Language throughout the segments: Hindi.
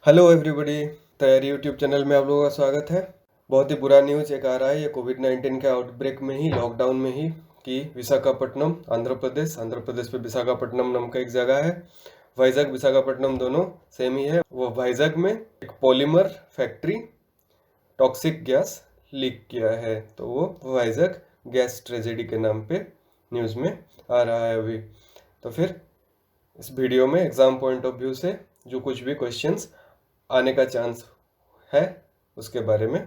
Hello everybody. तैयारी यूट्यूब चैनल में आप लोगों का स्वागत है। बहुत ही बुरा न्यूज़ एक आ रहा है ये कोविड-19 के आउटब्रेक में ही, लॉकडाउन में ही, कि विशाखापट्टनम आंध्र प्रदेश पे विशाखापट्टनम नाम का एक जगह है। वाइजैक विशाखापट्टनम दोनों सेम ही है। वो वाइजैक में एक polymer factory toxic gas leak किया है, तो वो वाइजैक गैस ट्रेजेडी के नाम पे न्यूज़ में आ रहा है अभी। तो फिर इस वीडियो में एग्जाम पॉइंट ऑफ व्यू से जो कुछ भी क्वेश्चंस आने का चांस है उसके बारे में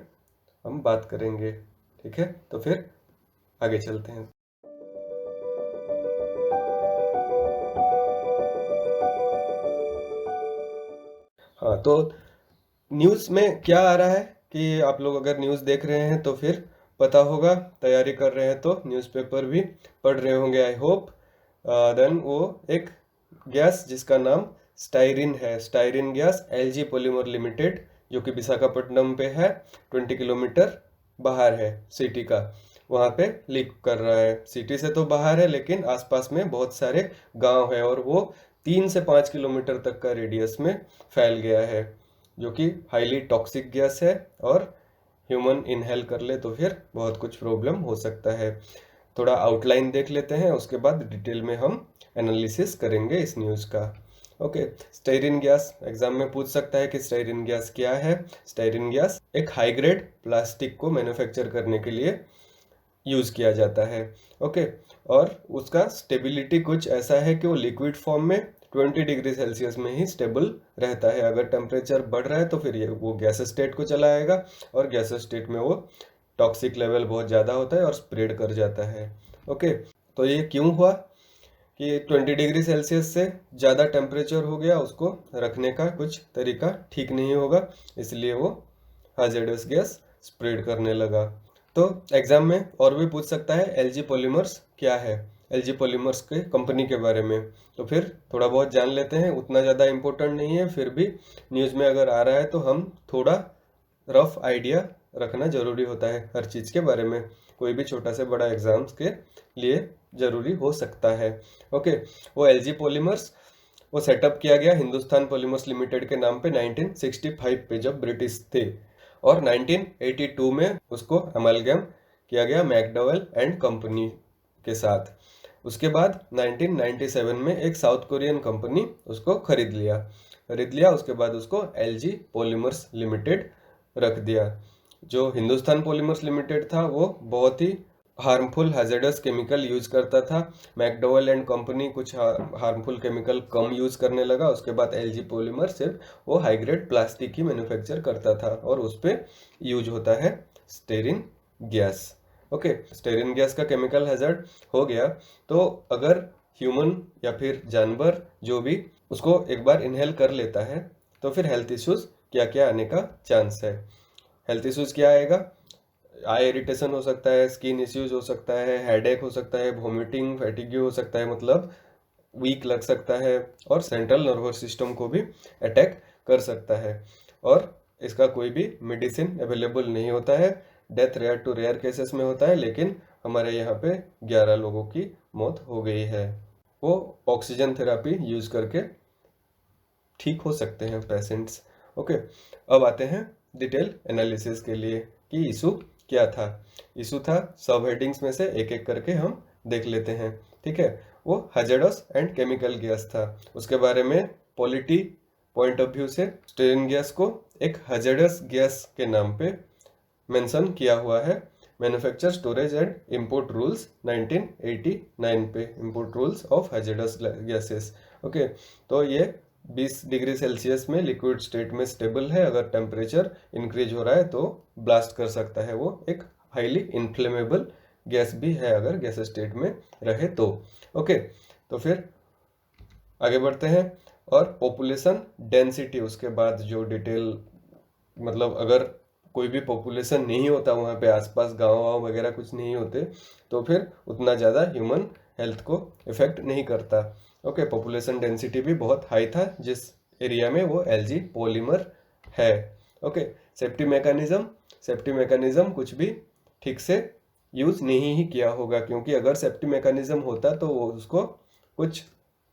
हम बात करेंगे। ठीक है, तो फिर आगे चलते हैं। हाँ, तो न्यूज़ में क्या आ रहा है कि आप लोग अगर न्यूज़ देख रहे हैं तो फिर पता होगा, तैयारी कर रहे हैं तो न्यूज़पेपर भी पढ़ रहे होंगे आई होप। देन वो एक गैस जिसका नाम स्टाइरिन है, styrene gas LG polymer limited, जो कि विशाखापट्टनम पे है, 20 किलोमीटर बाहर है सिटी का, वहाँ पे लीक कर रहा है। सिटी से तो बाहर है लेकिन आसपास में बहुत सारे गांव है और वो 3 से 5 किलोमीटर तक का रेडियस में फैल गया है, जो कि हाईली टॉक्सिक गैस है और ह्यूमन इनहेल कर ले तो फिर बहुत कुछ प्रॉब्लम हो सकता है। थोड़ा आउटलाइन देख लेते हैं, उसके बाद डिटेल में हम एनालिसिस करेंगे इस न्यूज़ का। ओके, स्टाइरिन गैस एग्जाम में पूछ सकता है कि स्टाइरिन गैस क्या है। स्टाइरिन गैस एक हाई ग्रेड प्लास्टिक को मैन्युफैक्चर करने के लिए यूज़ किया जाता है। ओके, और उसका स्टेबिलिटी कुछ ऐसा है कि वो लिक्विड फॉर्म में 20 डिग्री सेल्सियस में ही स्टेबल रहता है। अगर टेम्परेचर बढ़ रहा है तो फिर ये वो गैस स्टेट को चला आएगा और गैस स्टेट में वो टॉक्सिक लेवल बहुत ज़्यादा होता है और स्प्रेड कर जाता है। ओके, तो ये क्यों हुआ कि 20 डिग्री सेल्सियस से ज़्यादा टेम्परेचर हो गया, उसको रखने का कुछ तरीका ठीक नहीं होगा, इसलिए वो हाइजेडस गैस स्प्रेड करने लगा। तो एग्जाम में और भी पूछ सकता है एलजी पॉलीमर्स क्या है, एलजी पॉलीमर्स के कंपनी के बारे में। तो फिर थोड़ा बहुत जान लेते हैं, उतना ज़्यादा इम्पोर्टेंट नहीं है, फिर भी न्यूज़ में अगर आ रहा है तो हम थोड़ा रफ आइडिया रखना ज़रूरी होता है हर चीज़ के बारे में। कोई भी छोटा से बड़ा एग्जाम्स के लिए ज़रूरी हो सकता है। ओके, वो एलजी पॉलीमर्स वो सेटअप किया गया हिंदुस्तान पॉलीमर्स लिमिटेड के नाम पे 1965 पे, जब ब्रिटिश थे, और 1982 में उसको अमलगम किया गया मैकडॉवेल एंड कंपनी के साथ। उसके बाद 1997 में एक साउथ कोरियन कंपनी उसको खरीद लिया। उसके बाद उसको एलजी पॉलीमर्स लिमिटेड रख दिया। जो हिंदुस्तान पॉलीमर्स लिमिटेड था वो बहुत ही हार्मफुल हैजर्डस केमिकल यूज करता था। मैकडॉवेल एंड कंपनी कुछ हार्मफुल केमिकल कम यूज करने लगा। उसके बाद एलजी पॉलीमर सिर्फ वो हाई ग्रेड प्लास्टिक ही मैन्युफैक्चर करता था और उस पर यूज होता है styrene gas. Okay, styrene gas का केमिकल हैजर्ड हो गया, तो अगर ह्यूमन या फिर जानवर जो भी उसको एक बार इनहेल कर लेता है तो फिर हेल्थ इश्यूज क्या क्या आने का चांस है। हेल्थ इश्यूज क्या आएगा? आई इरिटेशन हो सकता है, स्किन इश्यूज हो सकता है, हेडेक हो सकता है, वोमिटिंग, फैटिग्यू हो सकता है, मतलब वीक लग सकता है, और सेंट्रल नर्वस सिस्टम को भी अटैक कर सकता है। और इसका कोई भी मेडिसिन अवेलेबल नहीं होता है। Death rare to rare cases में होता है, लेकिन हमारे यहाँ पे 11 लोगों की मौत हो गई है। वो ऑक्सीजन थेरापी यूज करके ठीक हो सकते हैं पेशेंट्स। ओके, अब आते हैं डिटेल एनालिसिस के लिए कि इशू क्या था। इशू था, सब हेडिंग्स में से एक एक करके हम देख लेते हैं। ठीक है, वो हैजर्डस एंड केमिकल गैस था। उसके बारे में पॉलिटी पॉइंट ऑफ व्यू से स्टेरिन गैस को एक हैजर्डस गैस के नाम पे मेंशन किया हुआ है। Manufacture storage and import rules 1989 पे, import rules of hazardous gases. Okay, तो ये 20 डिग्री सेल्सियस में लिक्विड स्टेट में स्टेबल है। अगर टेम्परेचर इंक्रीज हो रहा है तो ब्लास्ट कर सकता है। वो एक हाईली इन्फ्लेमेबल गैस भी है अगर गैस स्टेट में रहे तो। ओके, तो फिर आगे बढ़ते हैं। और पॉपुलेशन डेंसिटी, उसके बाद जो डिटेल, मतलब अगर कोई भी पॉपुलेशन नहीं होता वहाँ पे, आसपास गांव वाँव वगैरह कुछ नहीं होते, तो फिर उतना ज़्यादा ह्यूमन हेल्थ को इफेक्ट नहीं करता। ओके, पॉपुलेशन डेंसिटी भी बहुत हाई था जिस एरिया में वो एलजी पॉलीमर है। ओके, सेफ्टी मैकेनिज्म कुछ भी ठीक से यूज़ नहीं ही किया होगा, क्योंकि अगर सेफ्टी मैकेनिज्म होता तो वो उसको कुछ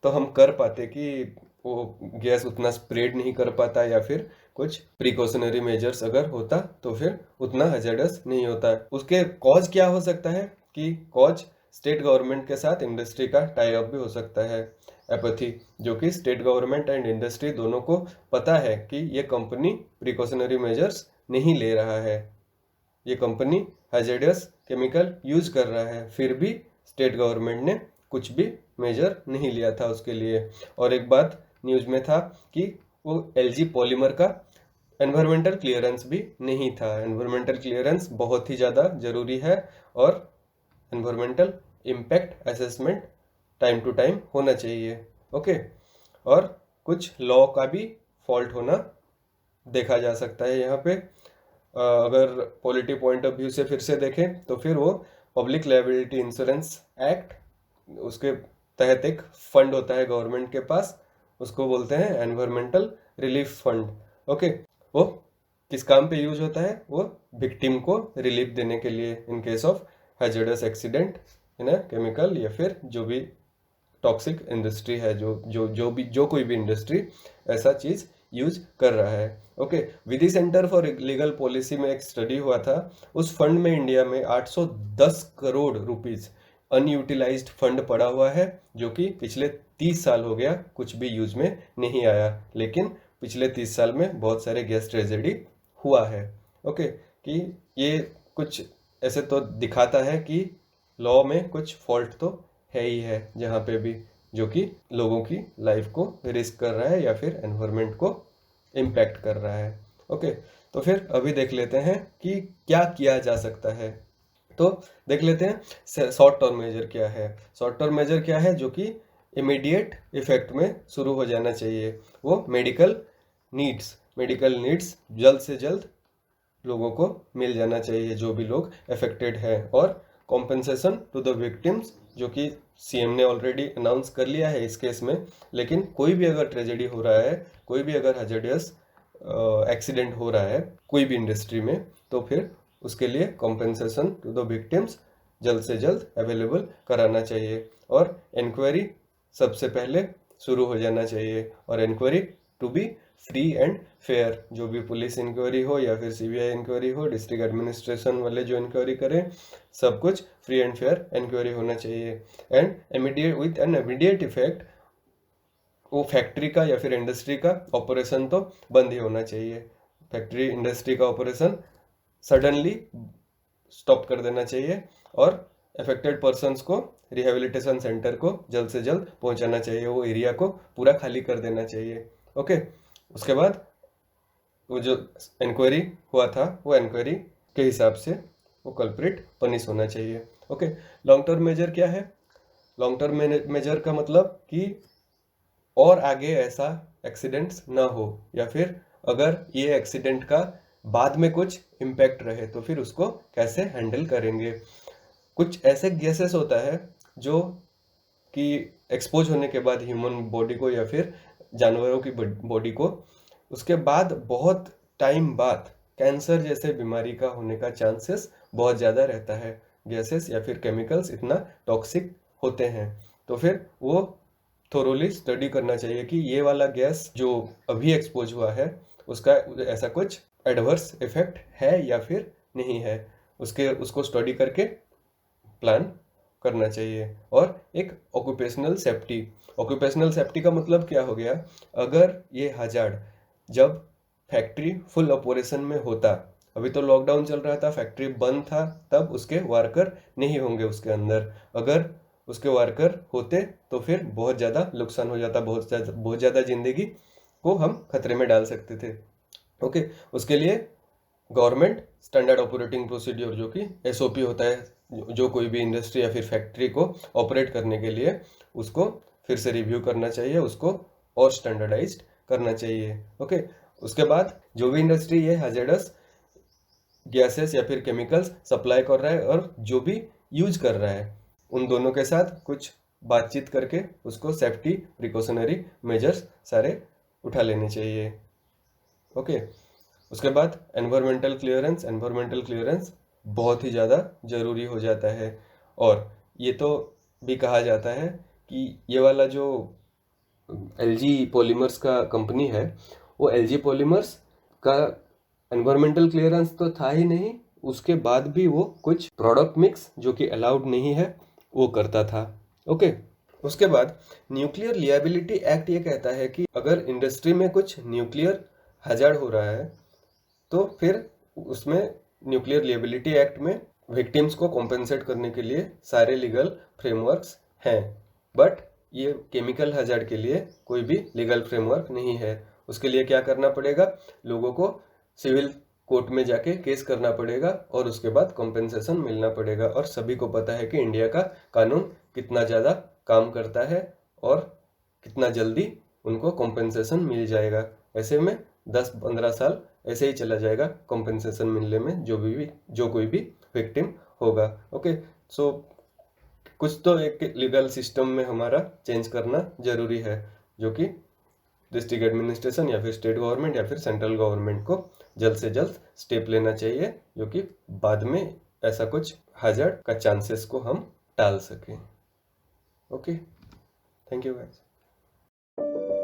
तो हम कर पाते कि वो गैस उतना स्प्रेड नहीं कर पाता, या फिर कुछ प्रिकॉशनरी मेजर्स अगर होता तो फिर उतना हैजर्डस नहीं होता है। उसके कॉज क्या हो सकता है कि कॉज स्टेट गवर्नमेंट के साथ इंडस्ट्री का टाई अप भी हो सकता है। एपैथी, जो कि स्टेट गवर्नमेंट एंड इंडस्ट्री दोनों को पता है कि ये कंपनी प्रिकॉशनरी मेजर्स नहीं ले रहा है, ये कंपनी हैजर्डस केमिकल यूज कर रहा है, फिर भी स्टेट गवर्नमेंट ने कुछ भी मेजर नहीं लिया था उसके लिए। और एक बात न्यूज में था कि वो एलजी पॉलीमर का एनवायरमेंटल क्लियरेंस भी नहीं था। एनवायरमेंटल क्लियरेंस बहुत ही ज़्यादा ज़रूरी है, और environmental impact assessment time to time होना चाहिए। ओके, और कुछ लॉ का भी फॉल्ट होना देखा जा सकता है यहाँ पे। अगर पॉलिटी पॉइंट ऑफ व्यू से फिर से देखें तो फिर वो पब्लिक लायबिलिटी इंश्योरेंस एक्ट, उसके तहत एक फंड होता है गवर्नमेंट के पास, उसको बोलते हैं एनवायरमेंटल रिलीफ फंड। ओके, वो किस काम पे यूज होता है? वो विक्टिम को रिलीफ देने के लिए in case of hazardous accident in a chemical, या फिर जो भी टॉक्सिक इंडस्ट्री है, जो कोई भी इंडस्ट्री ऐसा चीज यूज कर रहा है। Okay, Vidhi centre for legal policy में एक स्टडी हुआ था, उस फंड में इंडिया में 810 करोड़ रुपीस अनयूटिलाइज्ड फंड पड़ा हुआ है, जो कि पिछले 30 साल हो गया कुछ भी यूज में नहीं आया, लेकिन पिछले 30 साल में बहुत सारे गैस ट्रेजेडी हुआ है। ओके, कि ये कुछ ऐसे तो दिखाता है कि लॉ में कुछ फॉल्ट तो है ही है जहाँ पे भी, जो कि लोगों की लाइफ को रिस्क कर रहा है या फिर एनवायरनमेंट को इम्पैक्ट कर रहा है। ओके, तो फिर अभी देख लेते हैं कि क्या किया जा सकता है। तो देख लेते हैं शॉर्ट टर्म मेजर क्या है। शॉर्ट टर्म मेजर क्या है जो कि इमीडिएट इफेक्ट में शुरू हो जाना चाहिए? वो मेडिकल नीड्स जल्द से जल्द लोगों को मिल जाना चाहिए, जो भी लोग अफेक्टेड हैं। और कॉम्पेंसेशन टू द विक्टिम्स, जो कि सीएम ने ऑलरेडी अनाउंस कर लिया है इस केस में, लेकिन कोई भी अगर ट्रेजेडी हो रहा है, कोई भी अगर हैजर्डियस एक्सीडेंट हो रहा है कोई भी इंडस्ट्री में, तो फिर उसके लिए कॉम्पेंसेशन टू द विक्टिम्स जल्द से जल्द अवेलेबल कराना चाहिए। और इंक्वायरी सबसे पहले शुरू हो जाना चाहिए, और inquiry to be free and fair. जो भी पुलिस इंक्वायरी हो या फिर सीबीआई इंक्वायरी हो, डिस्ट्रिक्ट एडमिनिस्ट्रेशन वाले जो इंक्वायरी करें, सब कुछ फ्री एंड फेयर इंक्वायरी होना चाहिए। And immediate with an immediate effect वो फैक्ट्री का या फिर इंडस्ट्री का ऑपरेशन तो बंद ही होना चाहिए। फैक्ट्री इंडस्ट्री का ऑपरेशन सडनली स्टॉप कर देना चाहिए, और अफेक्टेड पर्सन्स को रिहेबिलिटेशन सेंटर को जल्द से जल्द पहुंचाना चाहिए, वो एरिया को पूरा खाली कर देना चाहिए। ओके, उसके बाद वो जो इंक्वायरी हुआ था, वो इंक्वायरी के हिसाब से वो कल्प्रिट पनिश होना चाहिए। ओके, लॉन्ग टर्म मेजर क्या है? लॉन्ग टर्म मेजर का मतलब कि और आगे ऐसा एक्सीडेंट्स ना हो, या फिर अगर ये एक्सीडेंट का बाद में कुछ इम्पैक्ट रहे तो फिर उसको कैसे हैंडल करेंगे। कुछ ऐसे गैसेस होता है जो कि एक्सपोज होने के बाद ह्यूमन बॉडी को या फिर जानवरों की बॉडी को, उसके बाद बहुत टाइम बाद कैंसर जैसे बीमारी का होने का चांसेस बहुत ज़्यादा रहता है। गैसेस या फिर केमिकल्स इतना टॉक्सिक होते हैं, तो फिर वो थोरोली स्टडी करना चाहिए कि ये वाला गैस जो अभी एक्सपोज हुआ है उसका ऐसा कुछ एडवर्स इफेक्ट है या फिर नहीं है, उसको स्टडी करके प्लान करना चाहिए। और एक ऑक्यूपेशनल सेफ्टी का मतलब क्या हो गया? अगर ये हजार्ड जब फैक्ट्री फुल ऑपरेशन में होता, अभी तो लॉकडाउन चल रहा था, फैक्ट्री बंद था, तब उसके वर्कर नहीं होंगे उसके अंदर, अगर उसके वर्कर होते तो फिर बहुत ज़्यादा नुकसान हो जाता, बहुत ज़्यादा जिंदगी को हम खतरे में डाल सकते थे। ओके, उसके लिए गवर्नमेंट स्टैंडर्ड ऑपरेटिंग प्रोसीड्योर, जो कि एसओपी होता है, जो कोई भी इंडस्ट्री या फिर फैक्ट्री को ऑपरेट करने के लिए, उसको फिर से रिव्यू करना चाहिए, उसको और स्टैंडर्डाइज्ड करना चाहिए। ओके, उसके बाद जो भी इंडस्ट्री ये हैजर्डस गैसेस या फिर केमिकल्स सप्लाई कर रहा है और जो भी यूज कर रहा है, उन दोनों के साथ कुछ बातचीत करके उसको सेफ्टी प्रिकॉशनरी मेजर्स सारे उठा लेने चाहिए। ओके, उसके बाद एनवायरमेंटल क्लियरेंस बहुत ही ज़्यादा ज़रूरी हो जाता है। और ये तो भी कहा जाता है कि ये वाला जो एलजी पॉलीमर्स का कंपनी है, वो एलजी पॉलीमर्स का एनवायरमेंटल क्लियरेंस तो था ही नहीं, उसके बाद भी वो कुछ प्रोडक्ट मिक्स जो कि अलाउड नहीं है वो करता था। ओके, उसके बाद न्यूक्लियर लिएबिलिटी एक्ट ये कहता है कि अगर इंडस्ट्री में कुछ न्यूक्लियर हैजार्ड हो रहा है तो फिर उसमें न्यूक्लियर लिएबिलिटी एक्ट में विक्टिम्स को कॉम्पेंसेट करने के लिए सारे लीगल फ्रेमवर्क्स हैं, बट ये केमिकल हैजार्ड के लिए कोई भी लीगल फ्रेमवर्क नहीं है। उसके लिए क्या करना पड़ेगा, लोगों को सिविल कोर्ट में जाके केस करना पड़ेगा और उसके बाद कॉम्पेंसेशन मिलना पड़ेगा। और सभी को पता है कि इंडिया का कानून कितना ज़्यादा काम करता है और कितना जल्दी उनको कॉम्पेंसेशन मिल जाएगा। ऐसे में 10-15 साल ऐसे ही चला जाएगा कॉम्पेंसेशन मिलने में जो कोई भी विक्टिम होगा। ओके, सो कुछ तो एक लीगल सिस्टम में हमारा चेंज करना जरूरी है, जो कि डिस्ट्रिक्ट एडमिनिस्ट्रेशन या फिर स्टेट गवर्नमेंट या फिर सेंट्रल गवर्नमेंट को जल्द से जल्द स्टेप लेना चाहिए, जो कि बाद में ऐसा कुछ हैजर्ड का चांसेस को हम टाल सकें। Okay, thank you guys.